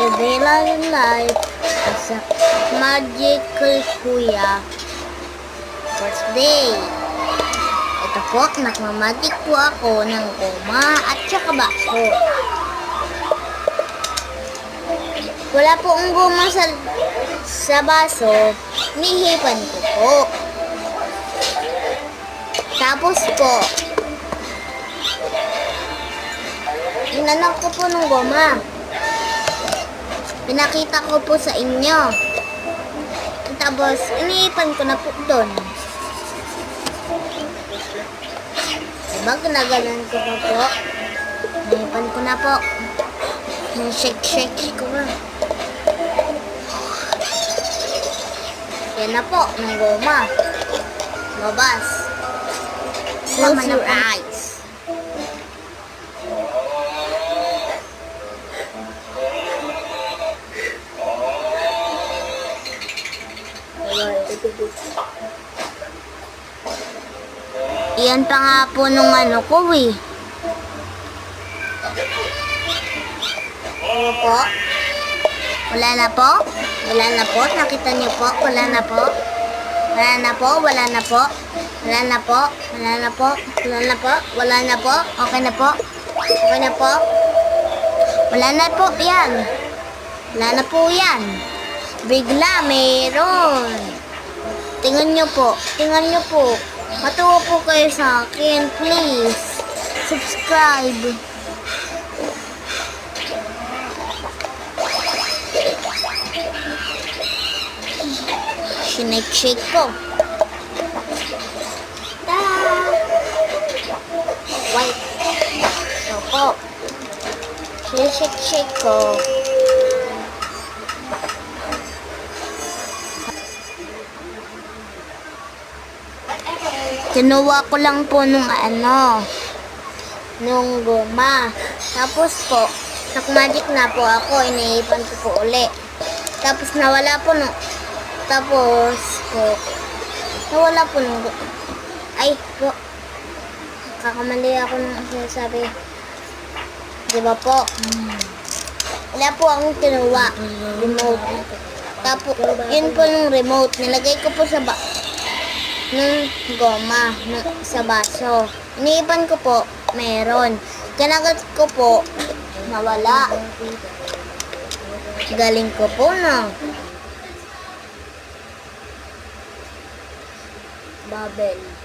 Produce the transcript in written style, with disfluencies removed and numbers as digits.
Every life is a magical kuya. First day. Ito po, nakmamagic po ako ng goma at saka baso. Wala po ang goma sa baso, nihipan ko po. Tapos po, inanak ko po ng goma. Pinakita ko po sa inyo. Tapos, iniipan ko na po doon. Diba, ginagalan ko pa po. Iniipan ko na po. Shake ko na. Yan na po, ng goma. Labas. Close your eyes. Iyan pa nga po nung ano ko eh. Ano po? Wala na po? Wala na po? Nakita niyo po? Wala na po? Wala na po? Wala na po? Wala na po? Wala na po? Wala na po? Wala na po? Okay na po? Okay na po? Wala na po yan. Wala na po yan. Bigla, meron. Tingnan nyo po. Tingnan nyo po. Matuwa po kayo sa akin. Please. Subscribe. Shake ko. White. Ito po. Shake ko. Kinuha ko lang po nung nung goma. Tapos po, nakmagic na po ako, iniipan ko po uli. Tapos nawala po nawala po nung ay po, kakamali ako ng sinasabi. Diba po? Wala po akong kinuha. Remote. Tapos, yun po nung remote. Nilagay ko po sa ng goma sa baso. Iniipan ko po, meron. Kinagat ko po, nawala. Galing ko po na. Bubble.